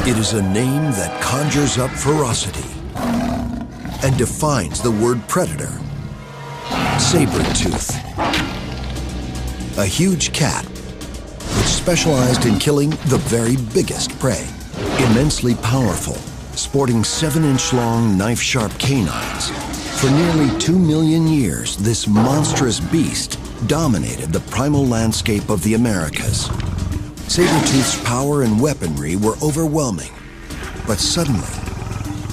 It is a name that conjures up ferocity and defines the word predator. Saber-tooth. A huge cat which specialized in killing the very biggest prey. Immensely powerful, sporting 7-inch-long knife-sharp canines. For nearly 2 million years, this monstrous beast dominated the primal landscape of the Americas. Saber-tooth's power and weaponry were overwhelming, but suddenly,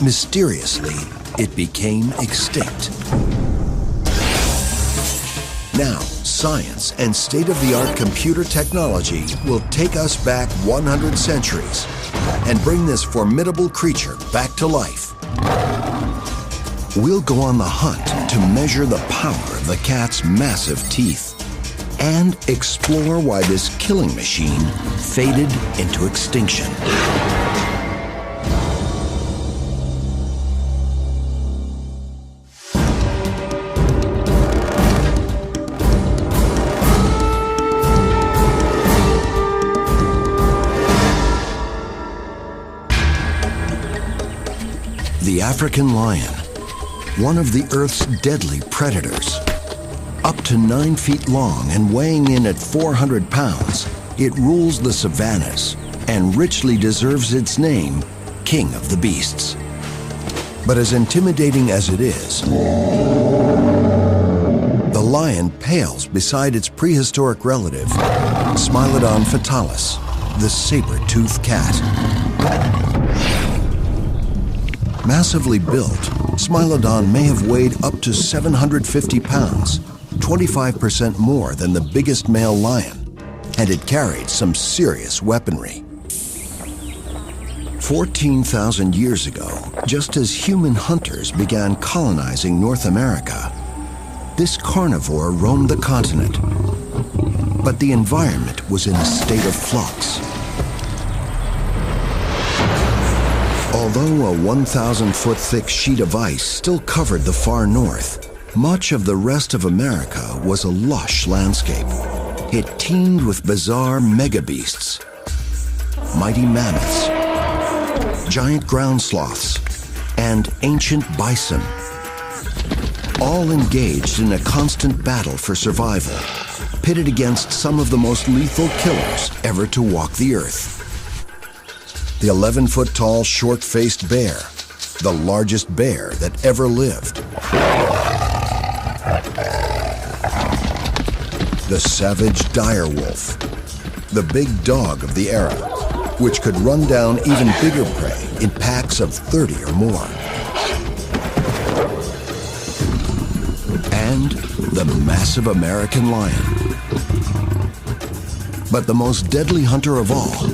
mysteriously, it became extinct. Now, science and state-of-the-art computer technology will take us back 100 centuries and bring this formidable creature back to life. We'll go on the hunt to measure the power of the cat's massive teeth and explore why this killing machine faded into extinction. The African lion, one of the Earth's deadly predators. Up to 9 feet long and weighing in at 400 pounds, it rules the savannas and richly deserves its name, King of the Beasts. But as intimidating as it is, the lion pales beside its prehistoric relative, Smilodon fatalis, the saber-tooth cat. Massively built, Smilodon may have weighed up to 750 pounds, 25% more than the biggest male lion, and it carried some serious weaponry. 14,000 years ago, just as human hunters began colonizing North America, this carnivore roamed the continent. But the environment was in a state of flux. Although a 1,000-foot thick sheet of ice still covered the far north, much of the rest of America was a lush landscape. It teemed with bizarre megabeasts, mighty mammoths, giant ground sloths, and ancient bison, all engaged in a constant battle for survival, pitted against some of the most lethal killers ever to walk the earth. The 11-foot-tall, short-faced bear, the largest bear that ever lived. The savage direwolf, the big dog of the era, which could run down even bigger prey in packs of 30 or more. And the massive American lion. But the most deadly hunter of all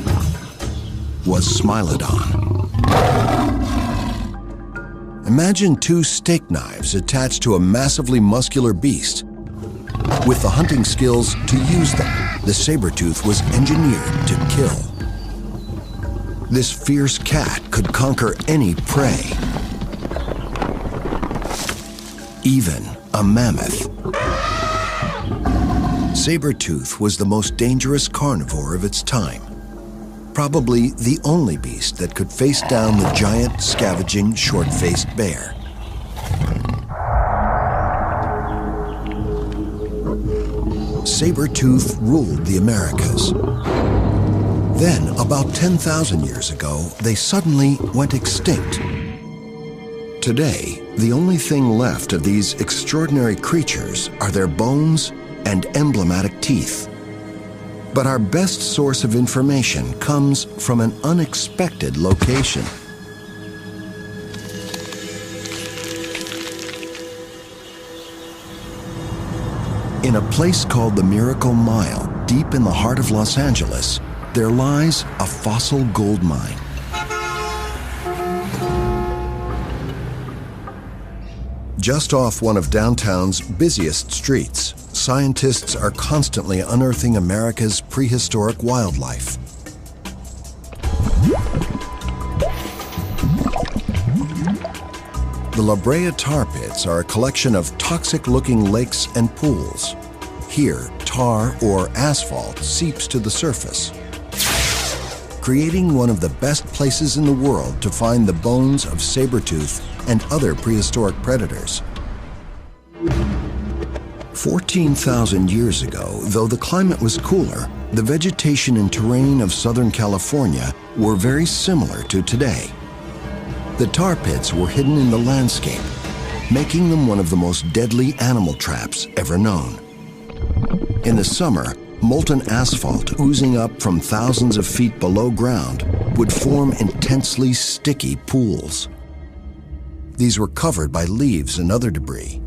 was Smilodon. Imagine 2 steak knives attached to a massively muscular beast. With the hunting skills to use them, the saber-tooth was engineered to kill. This fierce cat could conquer any prey, even a mammoth. Saber-tooth was the most dangerous carnivore of its time. Probably the only beast that could face down the giant, scavenging, short-faced bear. Saber-tooth ruled the Americas. Then, about 10,000 years ago, they suddenly went extinct. Today, the only thing left of these extraordinary creatures are their bones and emblematic teeth. But our best source of information comes from an unexpected location. In a place called the Miracle Mile, deep in the heart of Los Angeles, there lies a fossil gold mine. Just off one of downtown's busiest streets, scientists are constantly unearthing America's prehistoric wildlife. The La Brea tar pits are a collection of toxic-looking lakes and pools. Here, tar or asphalt seeps to the surface, creating one of the best places in the world to find the bones of saber-tooth and other prehistoric predators. 14,000 years ago, though the climate was cooler, the vegetation and terrain of Southern California were very similar to today. The tar pits were hidden in the landscape, making them one of the most deadly animal traps ever known. In the summer, molten asphalt oozing up from thousands of feet below ground would form intensely sticky pools. These were covered by leaves and other debris.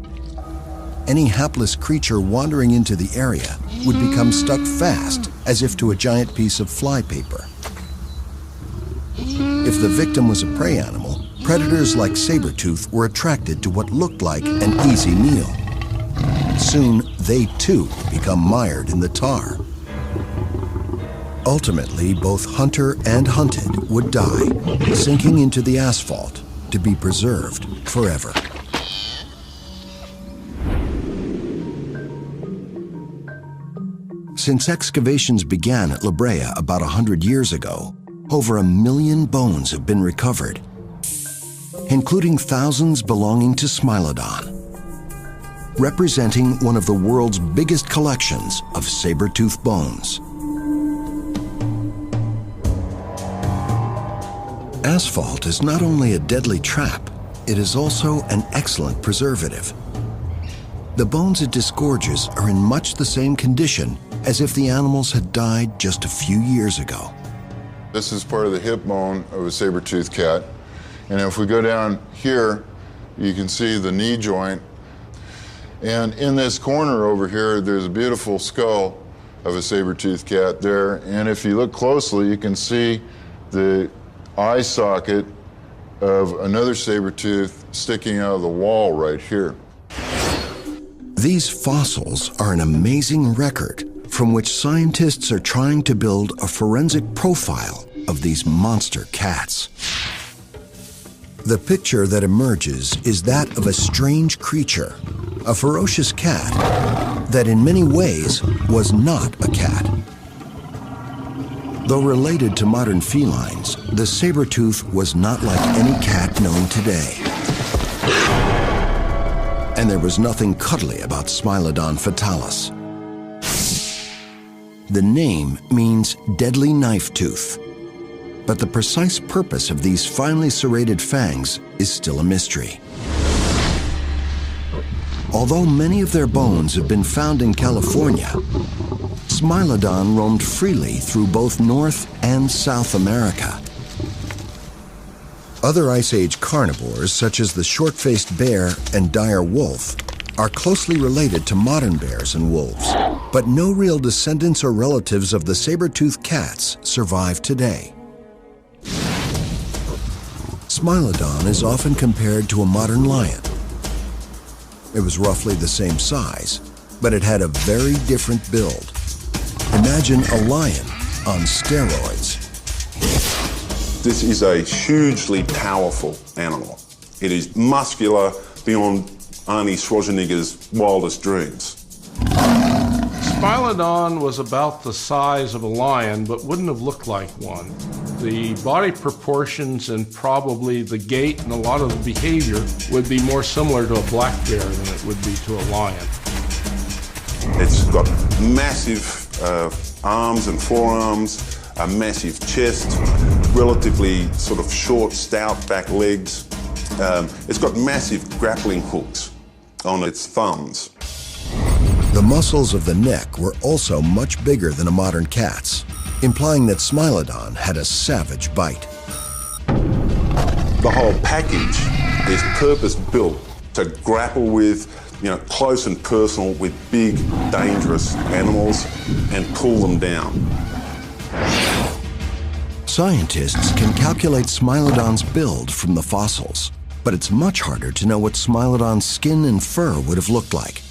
Any hapless creature wandering into the area would become stuck fast, as if to a giant piece of flypaper. If the victim was a prey animal, predators like saber-tooth were attracted to what looked like an easy meal. Soon, they too become mired in the tar. Ultimately, both hunter and hunted would die, sinking into the asphalt to be preserved forever. Since excavations began at Brea about 100 years ago, over 1 million bones have been recovered, including thousands belonging to Smilodon, representing one of the world's biggest collections of saber-tooth bones. Asphalt is not only a deadly trap, it is also an excellent preservative. The bones it disgorges are in much the same condition as if the animals had died just a few years ago. This is part of the hip bone of a saber-toothed cat. And if we go down here, you can see the knee joint. And in this corner over here, there's a beautiful skull of a saber-toothed cat there. And if you look closely, you can see the eye socket of another saber-tooth sticking out of the wall right here. These fossils are an amazing record from which scientists are trying to build a forensic profile of these monster cats. The picture that emerges is that of a strange creature, a ferocious cat that in many ways was not a cat. Though related to modern felines, the saber-tooth was not like any cat known today. And there was nothing cuddly about Smilodon fatalis. The name means deadly knife tooth, but the precise purpose of these finely serrated fangs is still a mystery. Although many of their bones have been found in California, Smilodon roamed freely through both North and South America. Other Ice Age carnivores, such as the short-faced bear and dire wolf, are closely related to modern bears and wolves, but no real descendants or relatives of the saber-toothed cats survive today. Smilodon is often compared to a modern lion. It was roughly the same size, but it had a very different build. Imagine a lion on steroids. This is a hugely powerful animal. It is muscular beyond Arnie Schwarzenegger's wildest dreams. Smilodon was about the size of a lion, but wouldn't have looked like one. The body proportions and probably the gait and a lot of the behavior would be more similar to a black bear than it would be to a lion. It's got massive arms and forearms, a massive chest, relatively sort of short, stout back legs. It's got massive grappling hooks on its thumbs. The muscles of the neck were also much bigger than a modern cat's, implying that Smilodon had a savage bite. The whole package is purpose-built to grapple with, close and personal with big, dangerous animals and pull them down. Scientists can calculate Smilodon's build from the fossils, but it's much harder to know what Smilodon's skin and fur would have looked like.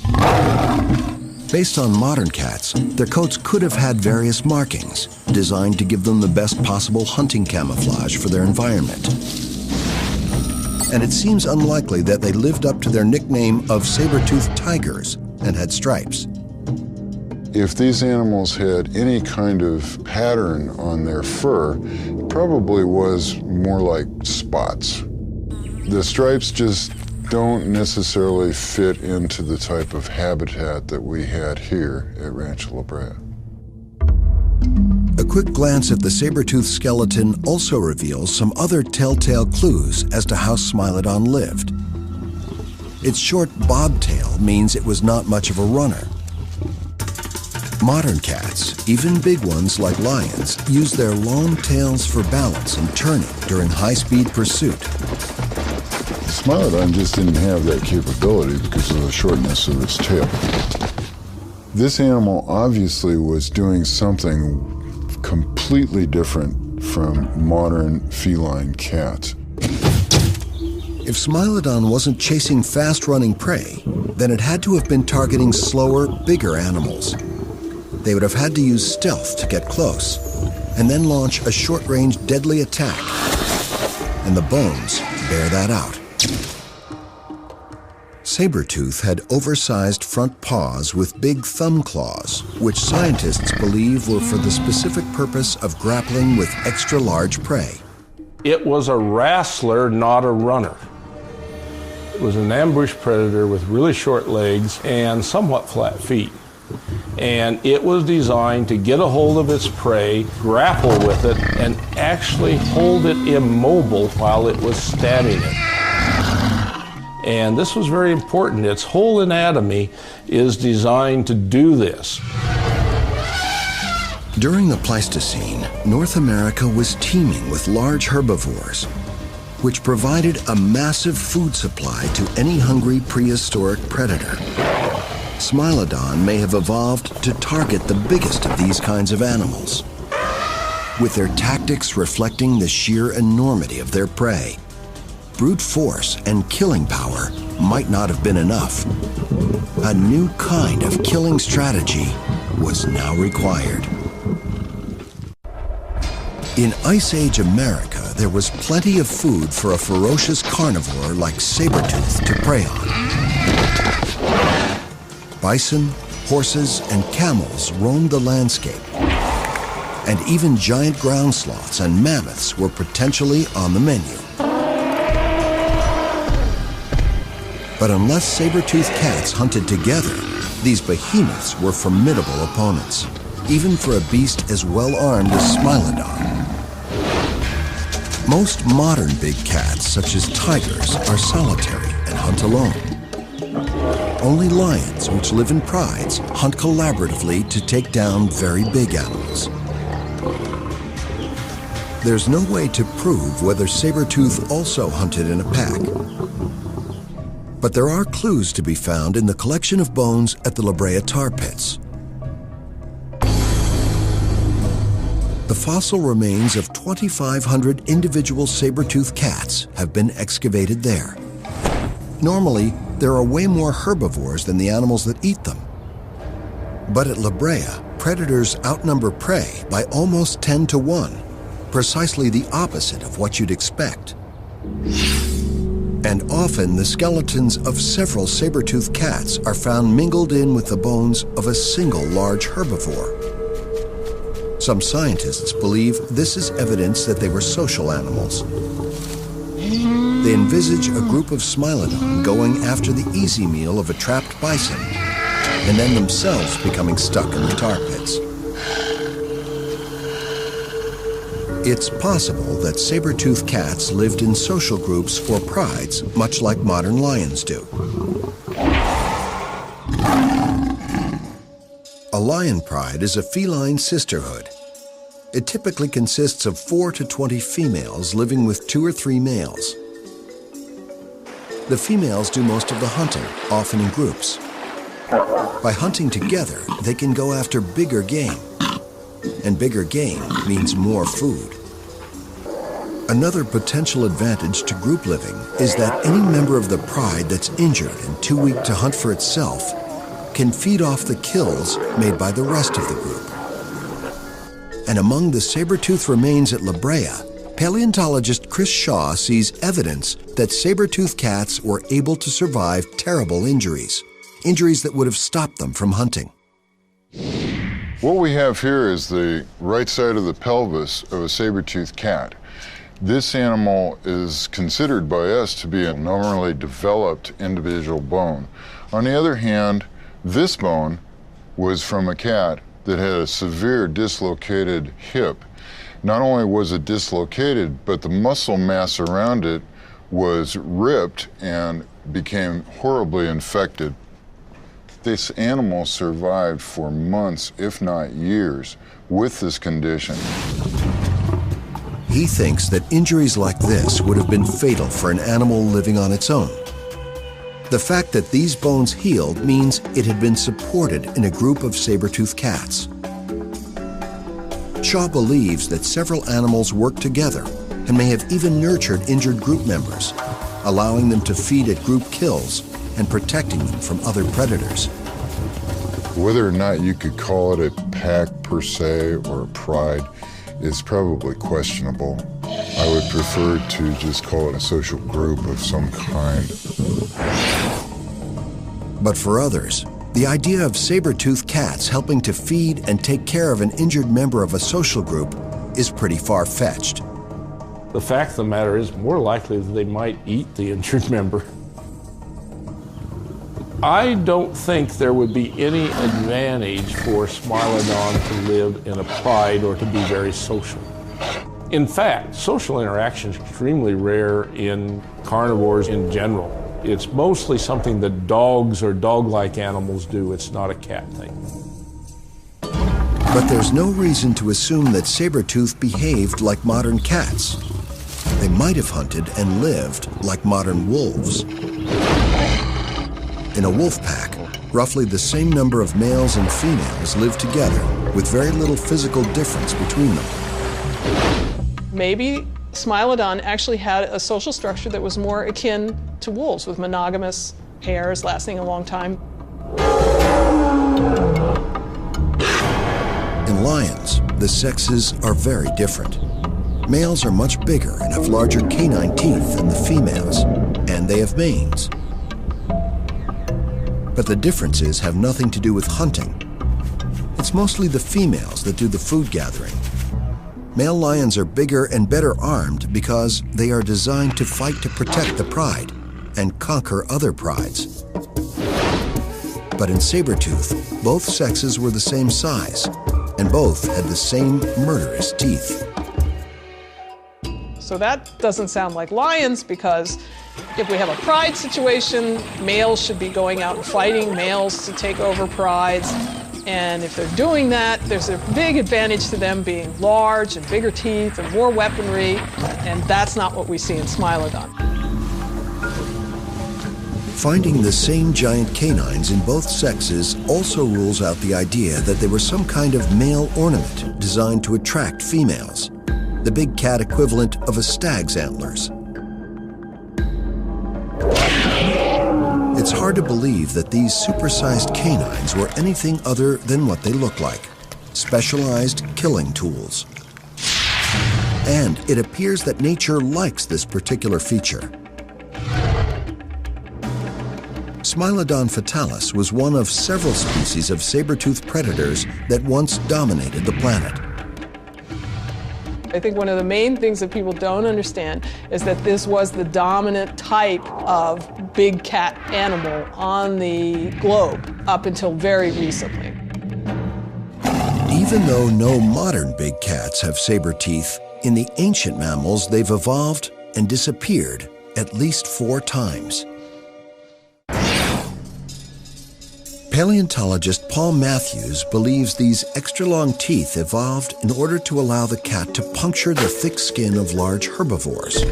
Based on modern cats, their coats could have had various markings, designed to give them the best possible hunting camouflage for their environment. And it seems unlikely that they lived up to their nickname of saber-toothed tigers and had stripes. If these animals had any kind of pattern on their fur, it probably was more like spots. The stripes just don't necessarily fit into the type of habitat that we had here at Rancho La Brea. A quick glance at the saber-tooth skeleton also reveals some other telltale clues as to how Smilodon lived. Its short bobtail means it was not much of a runner. Modern cats, even big ones like lions, use their long tails for balance and turning during high-speed pursuit. Smilodon just didn't have that capability because of the shortness of its tail. This animal obviously was doing something completely different from modern feline cats. If Smilodon wasn't chasing fast-running prey, then it had to have been targeting slower, bigger animals. They would have had to use stealth to get close, and then launch a short-range deadly attack. And the bones bear that out. Saber-tooth had oversized front paws with big thumb claws, which scientists believe were for the specific purpose of grappling with extra-large prey. It was a wrestler, not a runner. It was an ambush predator with really short legs and somewhat flat feet. And it was designed to get a hold of its prey, grapple with it, and actually hold it immobile while it was stabbing it. And this was very important. Its whole anatomy is designed to do this. During the Pleistocene, North America was teeming with large herbivores, which provided a massive food supply to any hungry prehistoric predator. Smilodon may have evolved to target the biggest of these kinds of animals, with their tactics reflecting the sheer enormity of their prey. Brute force and killing power might not have been enough. A new kind of killing strategy was now required. In Ice Age America, there was plenty of food for a ferocious carnivore like saber-tooth to prey on. Bison, horses, and camels roamed the landscape, and even giant ground sloths and mammoths were potentially on the menu. But unless saber-toothed cats hunted together, these behemoths were formidable opponents, even for a beast as well-armed as Smilodon. Most modern big cats, such as tigers, are solitary and hunt alone. Only lions, which live in prides, hunt collaboratively to take down very big animals. There's no way to prove whether saber-tooth also hunted in a pack. But there are clues to be found in the collection of bones at the La Brea tar pits. The fossil remains of 2,500 individual saber-toothed cats have been excavated there. Normally, there are way more herbivores than the animals that eat them. But at La Brea, predators outnumber prey by almost 10 to 1, precisely the opposite of what you'd expect. And often the skeletons of several saber-toothed cats are found mingled in with the bones of a single large herbivore. Some scientists believe this is evidence that they were social animals. They envisage a group of Smilodon going after the easy meal of a trapped bison, and then themselves becoming stuck in the tar pits. It's possible that saber-toothed cats lived in social groups or prides, much like modern lions do. A lion pride is a feline sisterhood. It typically consists of 4 to 20 females living with 2 or 3 males. The females do most of the hunting, often in groups. By hunting together, they can go after bigger game. And bigger game means more food. Another potential advantage to group living is that any member of the pride that's injured and too weak to hunt for itself can feed off the kills made by the rest of the group. And among the saber-tooth remains at La Brea, paleontologist Chris Shaw sees evidence that saber-toothed cats were able to survive terrible injuries, injuries that would have stopped them from hunting. What we have here is the right side of the pelvis of a saber-toothed cat. This animal is considered by us to be a normally developed individual bone. On the other hand, this bone was from a cat that had a severe dislocated hip. Not only was it dislocated, but the muscle mass around it was ripped and became horribly infected. This animal survived for months, if not years, with this condition. He thinks that injuries like this would have been fatal for an animal living on its own. The fact that these bones healed means it had been supported in a group of saber-toothed cats. Shaw believes that several animals worked together and may have even nurtured injured group members, allowing them to feed at group kills and protecting them from other predators. Whether or not you could call it a pack per se or a pride is probably questionable. I would prefer to just call it a social group of some kind. But for others, the idea of saber-toothed cats helping to feed and take care of an injured member of a social group is pretty far-fetched. The fact of the matter is more likely that they might eat the injured member. I don't think there would be any advantage for Smilodon to live in a pride or to be very social. In fact, social interaction is extremely rare in carnivores in general. It's mostly something that dogs or dog-like animals do. It's not a cat thing. But there's no reason to assume that saber-tooth behaved like modern cats. They might have hunted and lived like modern wolves. In a wolf pack, roughly the same number of males and females live together with very little physical difference between them. Maybe Smilodon actually had a social structure that was more akin to wolves, with monogamous pairs lasting a long time. In lions, the sexes are very different. Males are much bigger and have larger canine teeth than the females, and they have manes. But the differences have nothing to do with hunting. It's mostly the females that do the food gathering. Male lions are bigger and better armed because they are designed to fight to protect the pride and conquer other prides. But in saber-tooth, both sexes were the same size, and both had the same murderous teeth. So that doesn't sound like lions, because if we have a pride situation, males should be going out and fighting males to take over prides. And if they're doing that, there's a big advantage to them being large and bigger teeth and more weaponry, and that's not what we see in Smilodon. Finding the same giant canines in both sexes also rules out the idea that they were some kind of male ornament designed to attract females, the big cat equivalent of a stag's antlers. It's hard to believe that these supersized canines were anything other than what they look like, specialized killing tools. And it appears that nature likes this particular feature. Smilodon fatalis was one of several species of saber-toothed predators that once dominated the planet. I think one of the main things that people don't understand is that this was the dominant type of big cat animal on the globe up until very recently. Even though no modern big cats have saber teeth, in the ancient mammals they've evolved and disappeared at least 4 times. Paleontologist Paul Matthews believes these extra-long teeth evolved in order to allow the cat to puncture the thick skin of large herbivores.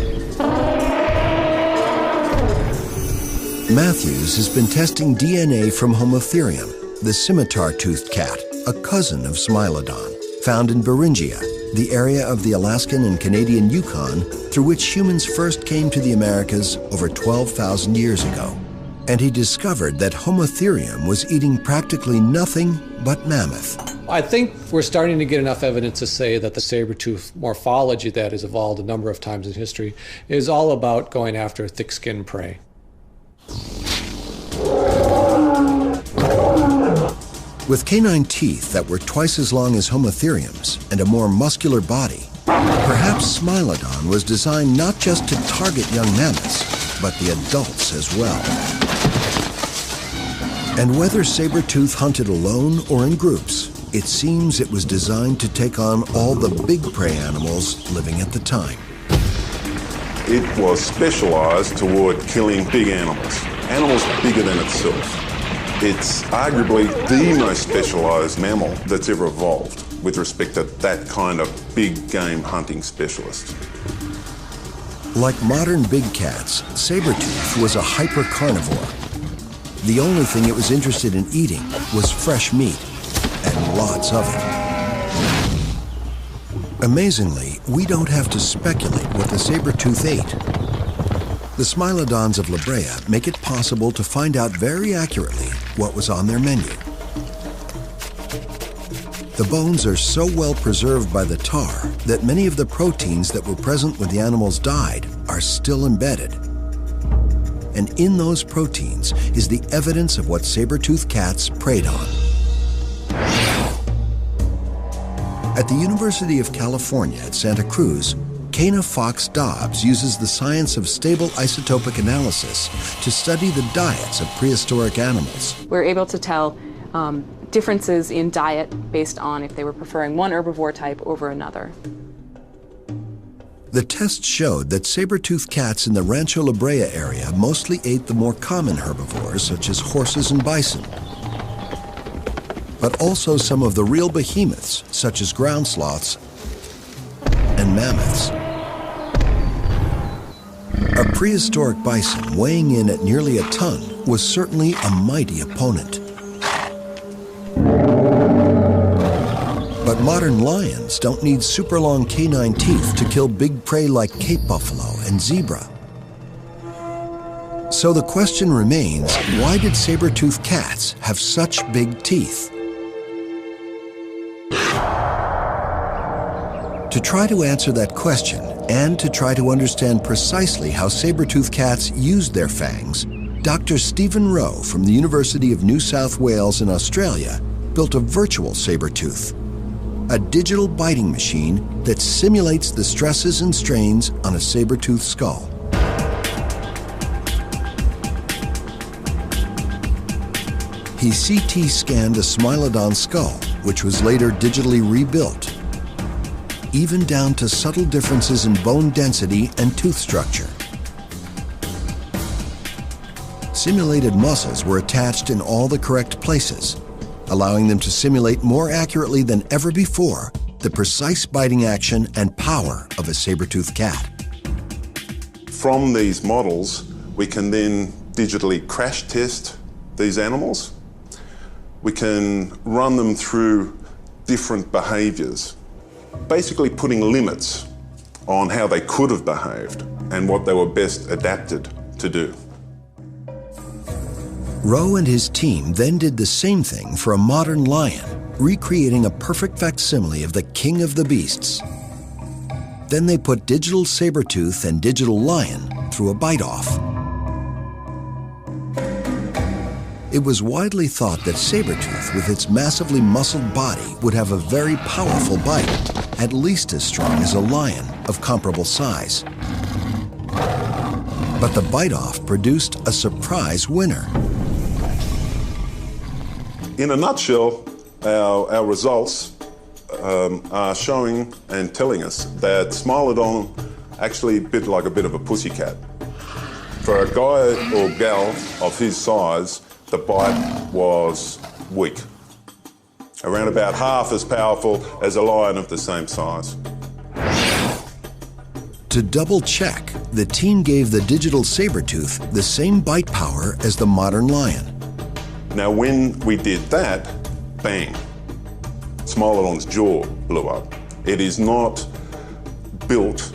Matthews has been testing DNA from Homotherium, the scimitar-toothed cat, a cousin of Smilodon, found in Beringia, the area of the Alaskan and Canadian Yukon through which humans first came to the Americas over 12,000 years ago. And he discovered that Homotherium was eating practically nothing but mammoth. I think we're starting to get enough evidence to say that the saber-tooth morphology that has evolved a number of times in history is all about going after thick-skinned prey. With canine teeth that were twice as long as Homo therium's and a more muscular body, perhaps Smilodon was designed not just to target young mammoths, but the adults as well. And whether saber-tooth hunted alone or in groups, it seems it was designed to take on all the big prey animals living at the time. It was specialized toward killing big animals, animals bigger than itself. It's arguably the most specialized mammal that's ever evolved with respect to that kind of big game hunting specialist. Like modern big cats, saber-tooth was a hyper-carnivore. The only thing it was interested in eating was fresh meat, and lots of it. Amazingly, we don't have to speculate what the saber-tooth ate. The Smilodons of Brea make it possible to find out very accurately what was on their menu. The bones are so well preserved by the tar that many of the proteins that were present when the animals died are still embedded. And in those proteins is the evidence of what saber-toothed cats preyed on. At the University of California at Santa Cruz, Kana Fox Dobbs uses the science of stable isotopic analysis to study the diets of prehistoric animals. We're able to tell differences in diet based on if they were preferring one herbivore type over another. The test showed that saber-toothed cats in the Rancho La Brea area mostly ate the more common herbivores such as horses and bison, but also some of the real behemoths such as ground sloths and mammoths. A prehistoric bison weighing in at nearly a ton was certainly a mighty opponent. But modern lions don't need super long canine teeth to kill big prey like Cape buffalo and zebra. So the question remains, why did saber-toothed cats have such big teeth? To try to answer that question, and to try to understand precisely how saber-toothed cats used their fangs, Dr. Stephen Rowe from the University of New South Wales in Australia built a virtual saber-tooth, a digital biting machine that simulates the stresses and strains on a saber-toothed skull. He CT scanned a Smilodon skull, which was later digitally rebuilt, even down to subtle differences in bone density and tooth structure. Simulated muscles were attached in all the correct places, allowing them to simulate more accurately than ever before the precise biting action and power of a saber-toothed cat. From these models, we can then digitally crash test these animals. We can run them through different behaviors, basically putting limits on how they could have behaved and what they were best adapted to do. Rowe and his team then did the same thing for a modern lion, recreating a perfect facsimile of the king of the beasts. Then they put digital saber-tooth and digital lion through a bite-off. It was widely thought that saber-tooth, with its massively muscled body, would have a very powerful bite, at least as strong as a lion of comparable size. But the bite-off produced a surprise winner. In a nutshell, our results are showing and telling us that Smilodon actually bit like a bit of a pussycat. For a guy or gal of his size, the bite was weak, around about half as powerful as a lion of the same size. To double check, the team gave the digital saber-tooth the same bite power as the modern lion. Now, when we did that, bang, Smilodon's jaw blew up. It is not built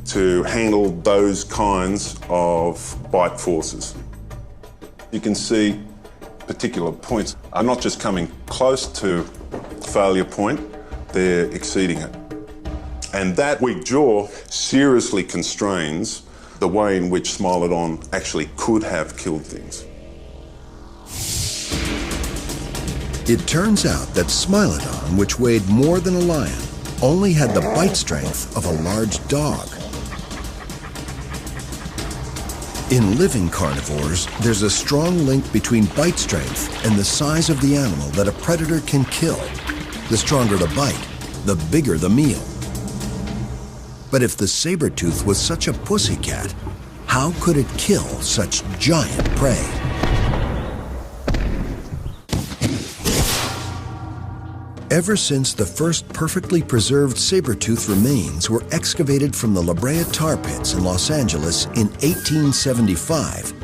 to handle those kinds of bite forces. You can see particular points are not just coming close to failure point, they're exceeding it. And that weak jaw seriously constrains the way in which Smilodon actually could have killed things. It turns out that Smilodon, which weighed more than a lion, only had the bite strength of a large dog. In living carnivores, there's a strong link between bite strength and the size of the animal that a predator can kill. The stronger the bite, the bigger the meal. But if the saber-tooth was such a pussycat, how could it kill such giant prey? Ever since the first perfectly preserved saber-tooth remains were excavated from the Brea tar pits in Los Angeles in 1875,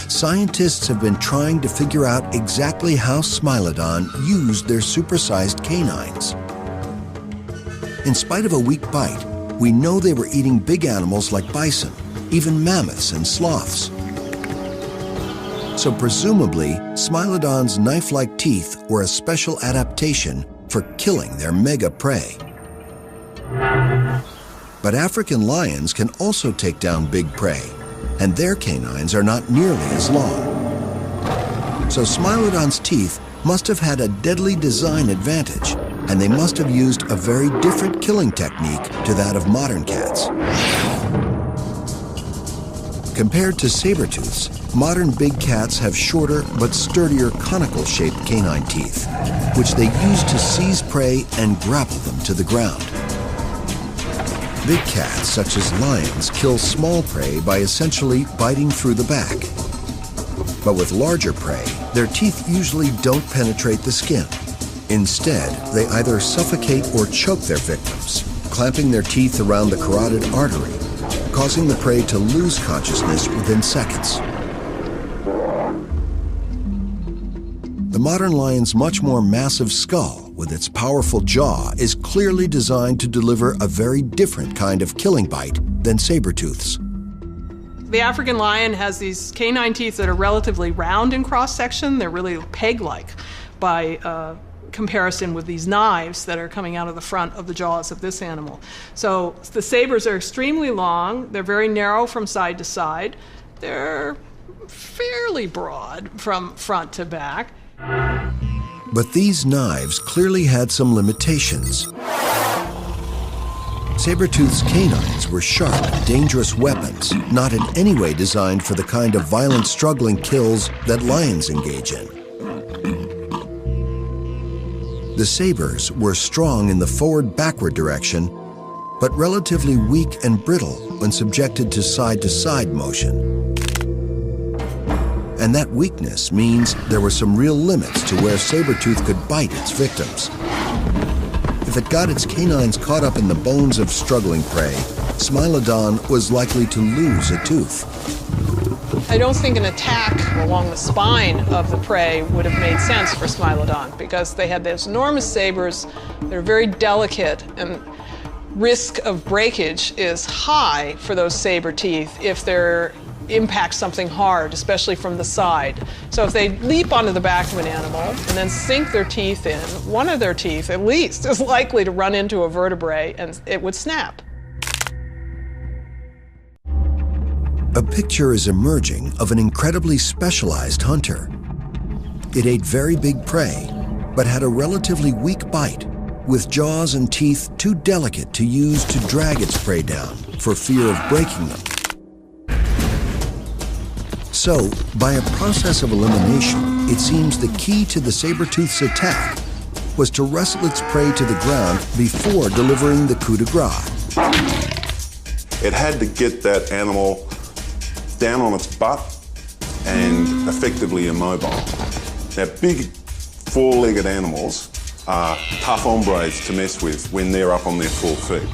scientists have been trying to figure out exactly how Smilodon used their supersized canines. In spite of a weak bite, we know they were eating big animals like bison, even mammoths and sloths. So presumably, Smilodon's knife-like teeth were a special adaptation for killing their mega prey. But African lions can also take down big prey, and their canines are not nearly as long. So Smilodon's teeth must have had a deadly design advantage, and they must have used a very different killing technique to that of modern cats. Compared to saber-tooths, modern big cats have shorter but sturdier conical-shaped canine teeth, which they use to seize prey and grapple them to the ground. Big cats, such as lions, kill small prey by essentially biting through the back. But with larger prey, their teeth usually don't penetrate the skin. Instead, they either suffocate or choke their victims, clamping their teeth around the carotid artery, causing the prey to lose consciousness within seconds. The modern lion's much more massive skull, with its powerful jaw, is clearly designed to deliver a very different kind of killing bite than saber-tooths. The African lion has these canine teeth that are relatively round in cross-section. They're really peg-like by comparison with these knives that are coming out of the front of the jaws of this animal. So the sabers are extremely long. They're very narrow from side to side. They're fairly broad from front to back. But these knives clearly had some limitations. Saber-tooth's canines were sharp, dangerous weapons, not in any way designed for the kind of violent struggling kills that lions engage in. The sabers were strong in the forward-backward direction, but relatively weak and brittle when subjected to side-to-side motion. And that weakness means there were some real limits to where saber-tooth could bite its victims. If it got its canines caught up in the bones of struggling prey, Smilodon was likely to lose a tooth. I don't think an attack along the spine of the prey would have made sense for Smilodon because they had those enormous sabers. They're very delicate, and risk of breakage is high for those saber teeth if they're impact something hard, especially from the side. So if they leap onto the back of an animal and then sink their teeth in, one of their teeth at least is likely to run into a vertebrae and it would snap. A picture is emerging of an incredibly specialized hunter. It ate very big prey, but had a relatively weak bite, with jaws and teeth too delicate to use to drag its prey down for fear of breaking them. So, by a process of elimination, it seems the key to the saber-tooth's attack was to wrestle its prey to the ground before delivering the coup de grace. It had to get that animal down on its butt and effectively immobile. Now, big four-legged animals are tough hombres to mess with when they're up on their 4 feet.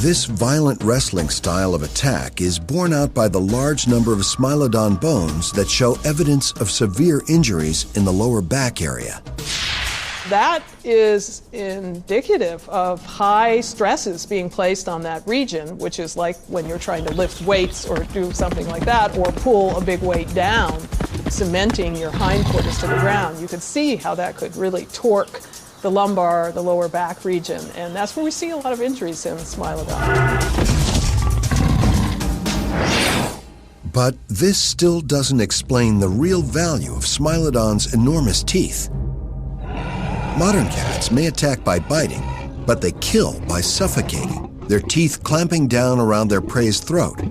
This violent wrestling style of attack is borne out by the large number of Smilodon bones that show evidence of severe injuries in the lower back area. That is indicative of high stresses being placed on that region, which is like when you're trying to lift weights or do something like that, or pull a big weight down, cementing your hindquarters to the ground. You could see how that could really torque the lumbar, the lower back region, and that's where we see a lot of injuries in Smilodon. But this still doesn't explain the real value of Smilodon's enormous teeth. Modern cats may attack by biting, but they kill by suffocating, their teeth clamping down around their prey's throat.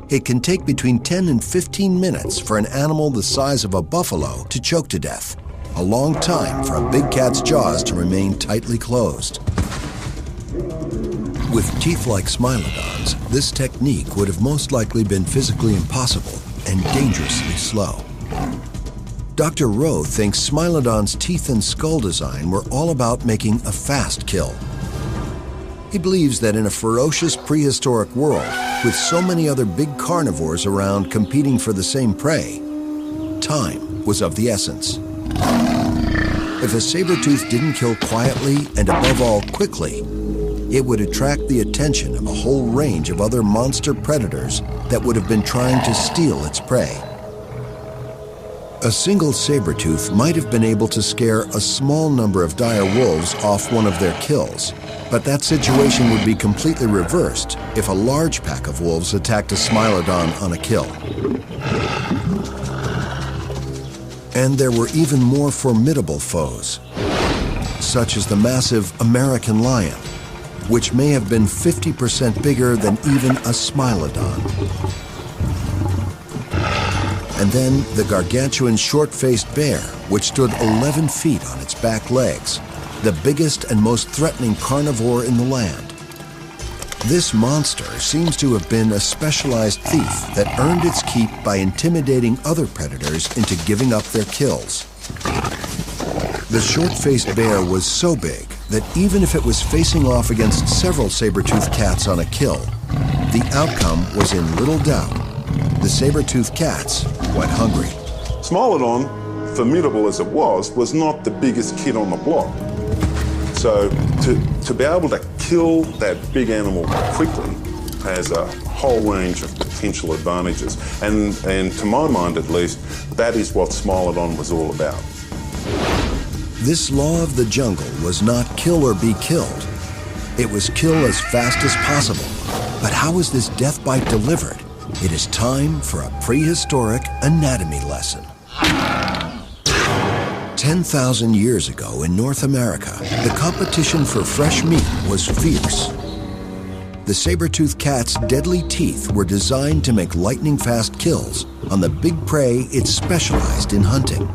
It can take between 10 and 15 minutes for an animal the size of a buffalo to choke to death. A long time for a big cat's jaws to remain tightly closed. With teeth like Smilodon's, this technique would have most likely been physically impossible and dangerously slow. Dr. Rowe thinks Smilodon's teeth and skull design were all about making a fast kill. He believes that in a ferocious prehistoric world, with so many other big carnivores around competing for the same prey, time was of the essence. If a saber-tooth didn't kill quietly and above all quickly, it would attract the attention of a whole range of other monster predators that would have been trying to steal its prey. A single saber-tooth might have been able to scare a small number of dire wolves off one of their kills, but that situation would be completely reversed if a large pack of wolves attacked a Smilodon on a kill. And there were even more formidable foes, such as the massive American lion, which may have been 50% bigger than even a Smilodon. And then the gargantuan short-faced bear, which stood 11 feet on its back legs, the biggest and most threatening carnivore in the land. This monster seems to have been a specialized thief that earned its keep by intimidating other predators into giving up their kills. The short-faced bear was so big that even if it was facing off against several saber-toothed cats on a kill, the outcome was in little doubt. The saber-toothed cats went hungry. Smilodon, formidable as it was not the biggest kid on the block. So to be able to kill that big animal quickly has a whole range of potential advantages. And to my mind at least, that is what Smilodon was all about. This law of the jungle was not kill or be killed. It was kill as fast as possible. But how was this death bite delivered? It is time for a prehistoric anatomy lesson. 10,000 years ago in North America, the competition for fresh meat was fierce. The saber-toothed cat's deadly teeth were designed to make lightning-fast kills on the big prey it specialized in hunting.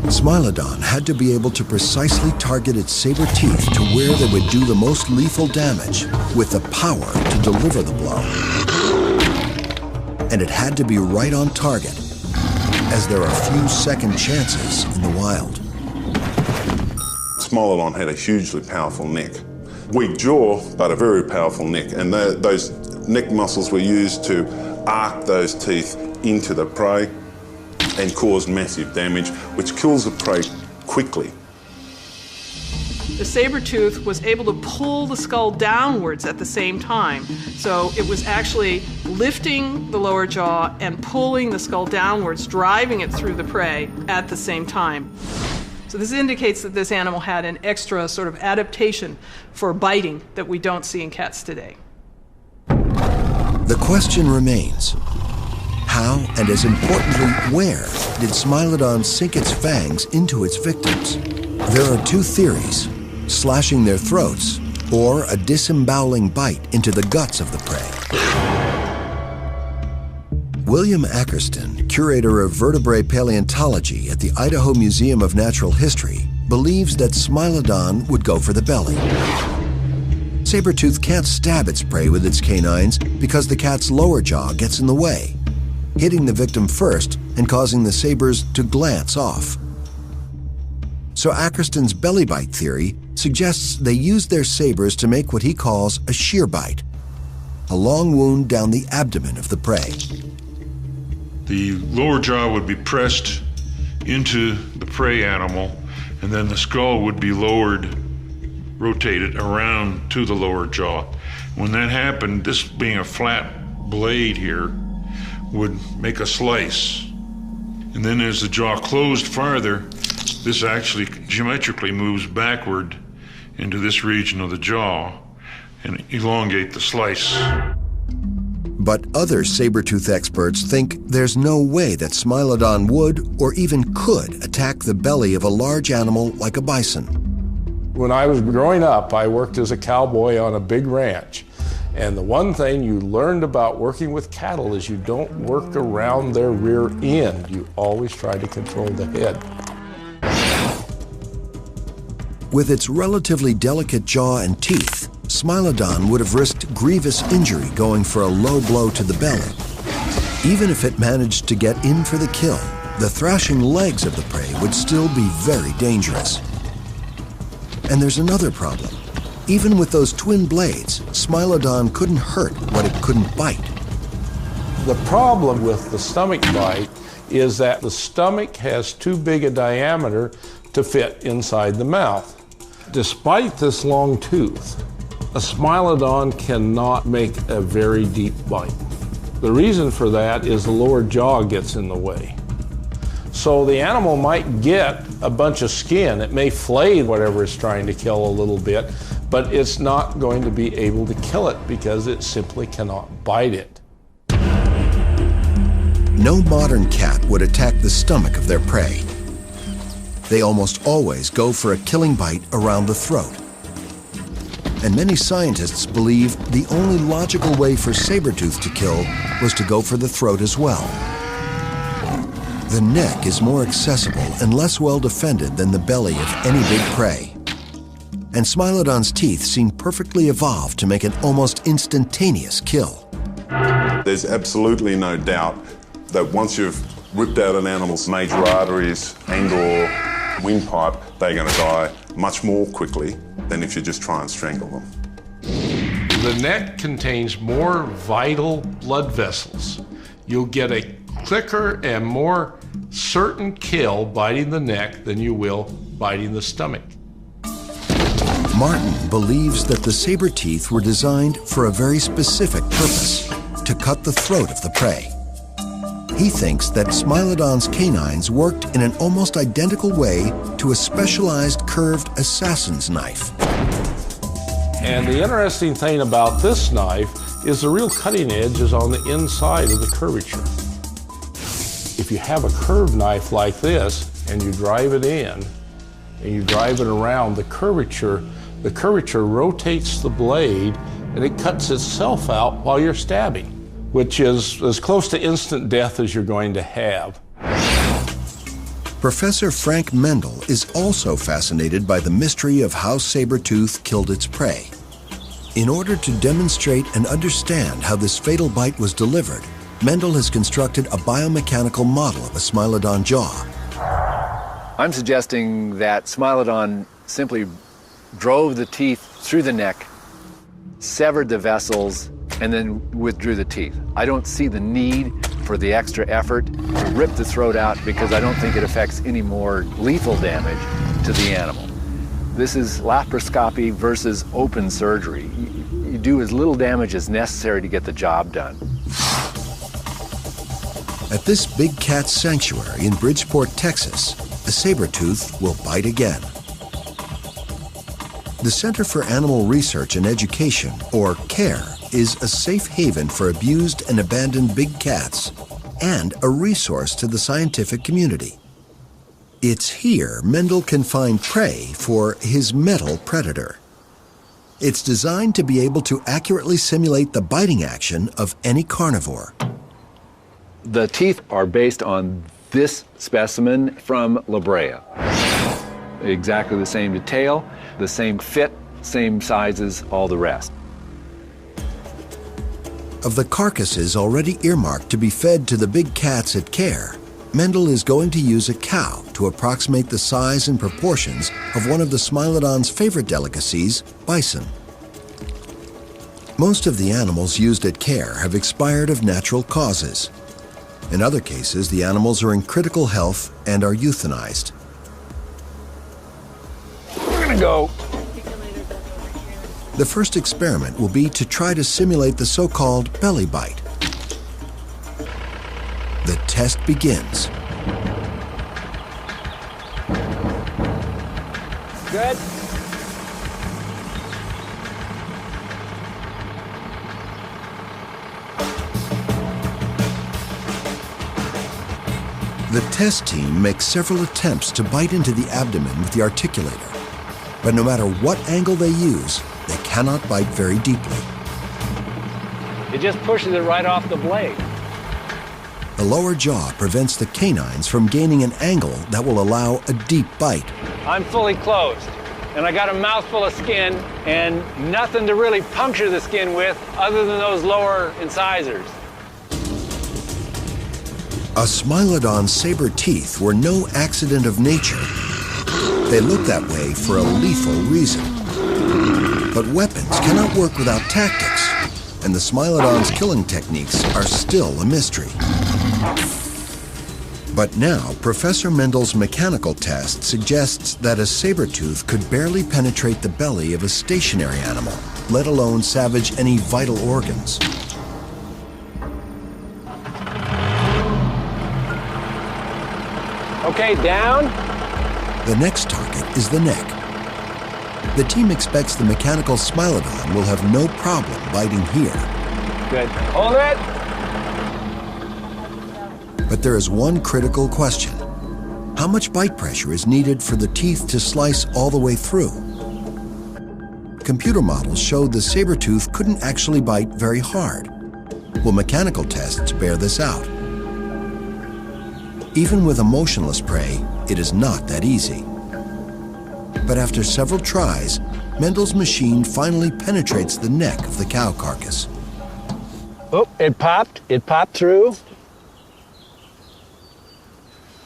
Smilodon had to be able to precisely target its saber teeth to where they would do the most lethal damage with the power to deliver the blow. And it had to be right on target, as there are few second chances in the wild. Smilodon had a hugely powerful neck. Weak jaw, but a very powerful neck. And those neck muscles were used to arc those teeth into the prey and cause massive damage, which kills the prey quickly. The saber-tooth was able to pull the skull downwards at the same time. So it was actually lifting the lower jaw and pulling the skull downwards, driving it through the prey at the same time. So this indicates that this animal had an extra sort of adaptation for biting that we don't see in cats today. The question remains, how, and as importantly, where did Smilodon sink its fangs into its victims? There are two theories: slashing their throats, or a disemboweling bite into the guts of the prey. William Ackerston, curator of vertebrate paleontology at the Idaho Museum of Natural History, believes that Smilodon would go for the belly. Saber-tooth can't stab its prey with its canines because the cat's lower jaw gets in the way, hitting the victim first and causing the sabers to glance off. So Ackerston's belly bite theory suggests they used their sabers to make what he calls a shear bite, a long wound down the abdomen of the prey. The lower jaw would be pressed into the prey animal, and then the skull would be lowered, rotated around to the lower jaw. When that happened, this being a flat blade here, would make a slice. And then as the jaw closed farther, this actually geometrically moves backward into this region of the jaw and elongate the slice. But other saber-tooth experts think there's no way that Smilodon would or even could attack the belly of a large animal like a bison. When I was growing up, I worked as a cowboy on a big ranch. And the one thing you learned about working with cattle is you don't work around their rear end. You always try to control the head. With its relatively delicate jaw and teeth, Smilodon would have risked grievous injury going for a low blow to the belly. Even if it managed to get in for the kill, the thrashing legs of the prey would still be very dangerous. And there's another problem. Even with those twin blades, Smilodon couldn't hurt what it couldn't bite. The problem with the stomach bite is that the stomach has too big a diameter to fit inside the mouth. Despite this long tooth, a Smilodon cannot make a very deep bite. The reason for that is the lower jaw gets in the way. So the animal might get a bunch of skin. It may flay whatever it's trying to kill a little bit, but it's not going to be able to kill it because it simply cannot bite it. No modern cat would attack the stomach of their prey. They almost always go for a killing bite around the throat. And many scientists believe the only logical way for saber-tooth to kill was to go for the throat as well. The neck is more accessible and less well defended than the belly of any big prey. And Smilodon's teeth seem perfectly evolved to make an almost instantaneous kill. There's absolutely no doubt that once you've ripped out an animal's major arteries and/or windpipe, they're going to die much more quickly than if you just try and strangle them. The neck contains more vital blood vessels. You'll get a quicker and more certain kill biting the neck than you will biting the stomach. Martin believes that the saber teeth were designed for a very specific purpose, to cut the throat of the prey. He thinks that Smilodon's canines worked in an almost identical way to a specialized curved assassin's knife. And the interesting thing about this knife is the real cutting edge is on the inside of the curvature. If you have a curved knife like this and you drive it in and you drive it around, the curvature rotates the blade and it cuts itself out while you're stabbing, which is as close to instant death as you're going to have. Professor Frank Mendel is also fascinated by the mystery of how saber-tooth killed its prey. In order to demonstrate and understand how this fatal bite was delivered, Mendel has constructed a biomechanical model of a Smilodon jaw. I'm suggesting that Smilodon simply drove the teeth through the neck, severed the vessels, and then withdrew the teeth. I don't see the need for the extra effort to rip the throat out because I don't think it affects any more lethal damage to the animal. This is laparoscopy versus open surgery. You do as little damage as necessary to get the job done. At this big cat sanctuary in Bridgeport, Texas, a saber-tooth will bite again. The Center for Animal Research and Education, or CARE, is a safe haven for abused and abandoned big cats and a resource to the scientific community. It's here Mendel can find prey for his metal predator. It's designed to be able to accurately simulate the biting action of any carnivore. The teeth are based on this specimen from Brea. Exactly the same detail, the same fit, same sizes, all the rest. Of the carcasses already earmarked to be fed to the big cats at CARE, Mendel is going to use a cow to approximate the size and proportions of one of the Smilodon's favorite delicacies, bison. Most of the animals used at CARE have expired of natural causes. In other cases, the animals are in critical health and are euthanized. We're gonna go. The first experiment will be to try to simulate the so-called belly bite. The test begins. Good. test team makes several attempts to bite into the abdomen with the articulator. But no matter what angle they use, they cannot bite very deeply. It just pushes it right off the blade. The lower jaw prevents the canines from gaining an angle that will allow a deep bite. I'm fully closed, and I got a mouthful of skin and nothing to really puncture the skin with other than those lower incisors. A Smilodon's saber teeth were no accident of nature. They look that way for a lethal reason. But weapons cannot work without tactics, and the Smilodon's killing techniques are still a mystery. But now, Professor Mendel's mechanical test suggests that a saber-tooth could barely penetrate the belly of a stationary animal, let alone savage any vital organs. Okay, down. The next target is the neck. The team expects the mechanical Smilodon will have no problem biting here. Good. Hold it. But there is one critical question. How much bite pressure is needed for the teeth to slice all the way through? Computer models showed the saber-tooth couldn't actually bite very hard. Will mechanical tests bear this out? Even with a motionless prey, it is not that easy. But after several tries, Mendel's machine finally penetrates the neck of the cow carcass. Oh, it popped. It popped through.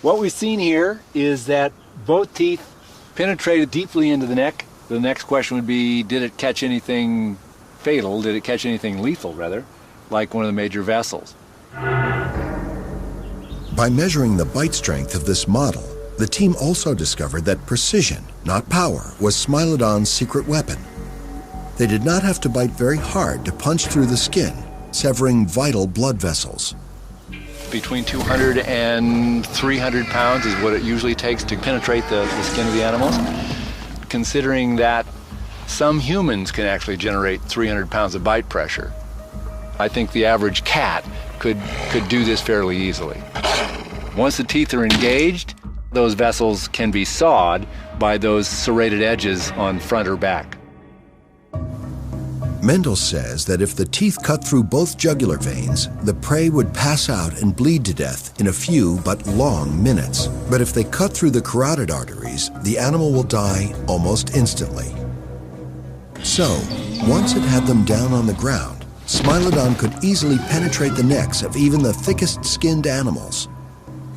What we've seen here is that both teeth penetrated deeply into the neck. The next question would be, did it catch anything fatal? Did it catch anything lethal, rather, like one of the major vessels? By measuring the bite strength of this model, the team also discovered that precision, not power, was Smilodon's secret weapon. They did not have to bite very hard to punch through the skin, severing vital blood vessels. Between 200 and 300 pounds is what it usually takes to penetrate the skin of the animals. Considering that some humans can actually generate 300 pounds of bite pressure, I think the average cat could do this fairly easily. Once the teeth are engaged, those vessels can be sawed by those serrated edges on front or back. Mendel says that if the teeth cut through both jugular veins, the prey would pass out and bleed to death in a few but long minutes. But if they cut through the carotid arteries, the animal will die almost instantly. So, once it had them down on the ground, Smilodon could easily penetrate the necks of even the thickest skinned animals.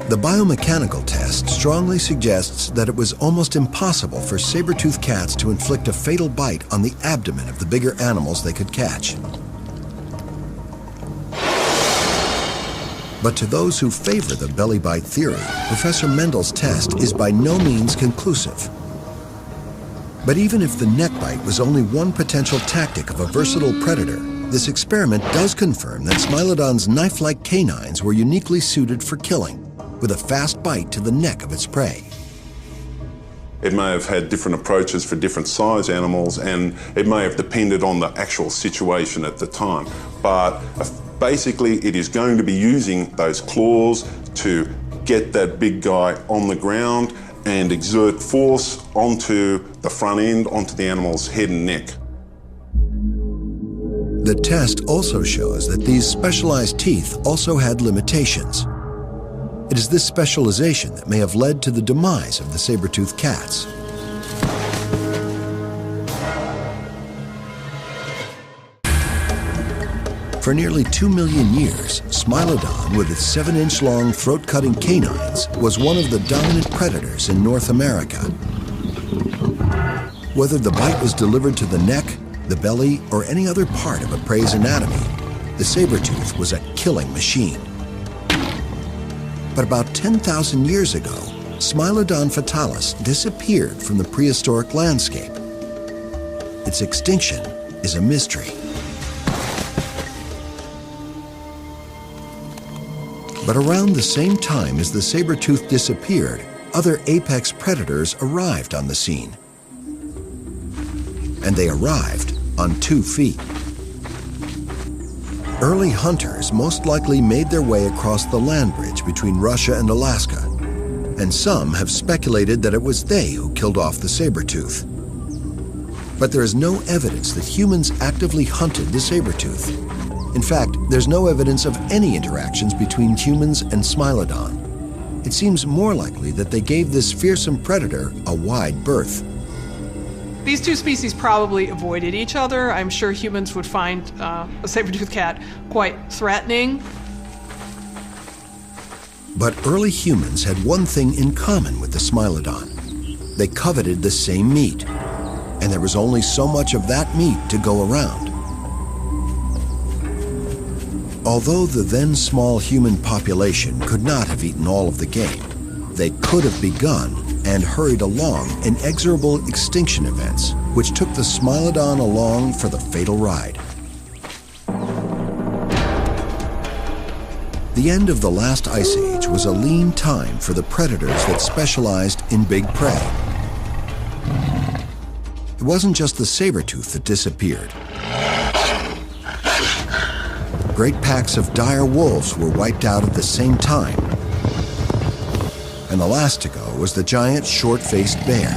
The biomechanical test strongly suggests that it was almost impossible for saber-toothed cats to inflict a fatal bite on the abdomen of the bigger animals they could catch. But to those who favor the belly bite theory, Professor Mendel's test is by no means conclusive. But even if the neck bite was only one potential tactic of a versatile predator, this experiment does confirm that Smilodon's knife-like canines were uniquely suited for killing, with a fast bite to the neck of its prey. It may have had different approaches for different size animals, and it may have depended on the actual situation at the time. But basically, it is going to be using those claws to get that big guy on the ground and exert force onto the front end, onto the animal's head and neck. The test also shows that these specialized teeth also had limitations. It is this specialization that may have led to the demise of the saber-toothed cats. For nearly 2 million years, Smilodon, with its 7-inch long throat-cutting canines, was one of the dominant predators in North America. Whether the bite was delivered to the neck, the belly, or any other part of a prey's anatomy, the saber-tooth was a killing machine. But about 10,000 years ago, Smilodon fatalis disappeared from the prehistoric landscape. Its extinction is a mystery. But around the same time as the saber-tooth disappeared, other apex predators arrived on the scene. And they arrived on 2 feet. Early hunters most likely made their way across the land bridge between Russia and Alaska, and some have speculated that it was they who killed off the saber-tooth. But there is no evidence that humans actively hunted the saber-tooth. In fact, there's no evidence of any interactions between humans and Smilodon. It seems more likely that they gave this fearsome predator a wide berth. These two species probably avoided each other. I'm sure humans would find a saber-toothed cat quite threatening. But early humans had one thing in common with the Smilodon. They coveted the same meat, and there was only so much of that meat to go around. Although the then small human population could not have eaten all of the game, they could have begun and hurried along inexorable extinction events, which took the Smilodon along for the fatal ride. The end of the last ice age was a lean time for the predators that specialized in big prey. It wasn't just the saber-tooth that disappeared. Great packs of dire wolves were wiped out at the same time. And the last to go was the giant short-faced bear.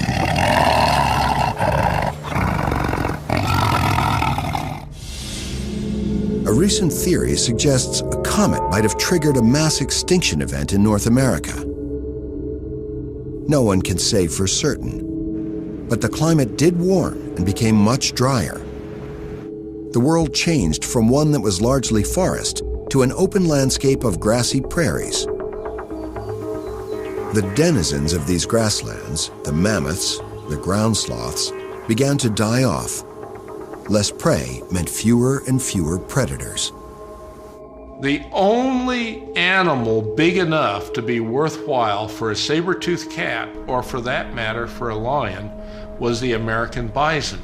A recent theory suggests a comet might have triggered a mass extinction event in North America. No one can say for certain, but the climate did warm and became much drier. The world changed from one that was largely forest to an open landscape of grassy prairies. The denizens of these grasslands, the mammoths, the ground sloths, began to die off. Less prey meant fewer and fewer predators. The only animal big enough to be worthwhile for a saber-toothed cat, or for that matter for a lion, was the American bison.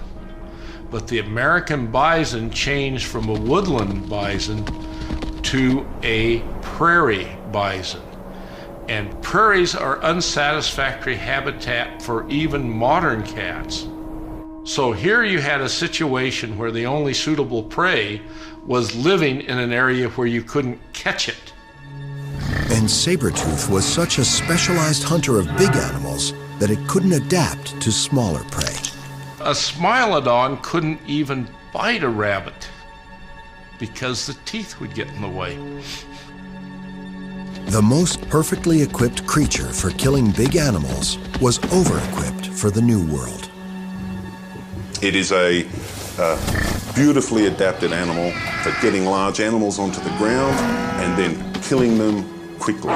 But the American bison changed from a woodland bison to a prairie bison. And prairies are unsatisfactory habitat for even modern cats. So here you had a situation where the only suitable prey was living in an area where you couldn't catch it. And saber-tooth was such a specialized hunter of big animals that it couldn't adapt to smaller prey. A Smilodon couldn't even bite a rabbit because the teeth would get in the way. The most perfectly equipped creature for killing big animals was over-equipped for the New World. It is a beautifully adapted animal for getting large animals onto the ground and then killing them quickly.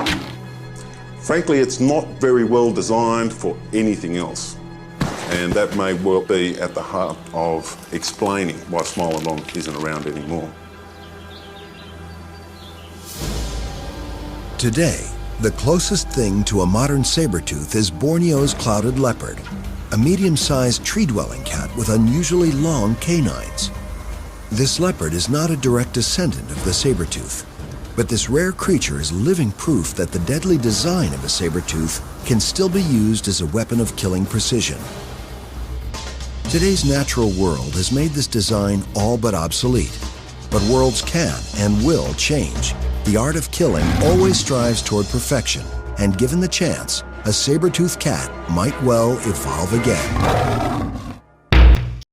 Frankly, it's not very well designed for anything else. And that may well be at the heart of explaining why Smilodon isn't around anymore. Today, the closest thing to a modern saber-tooth is Borneo's clouded leopard, a medium-sized tree-dwelling cat with unusually long canines. This leopard is not a direct descendant of the saber-tooth, but this rare creature is living proof that the deadly design of a saber-tooth can still be used as a weapon of killing precision. Today's natural world has made this design all but obsolete, but worlds can and will change. The art of killing always strives toward perfection, and given the chance, a saber-toothed cat might well evolve again.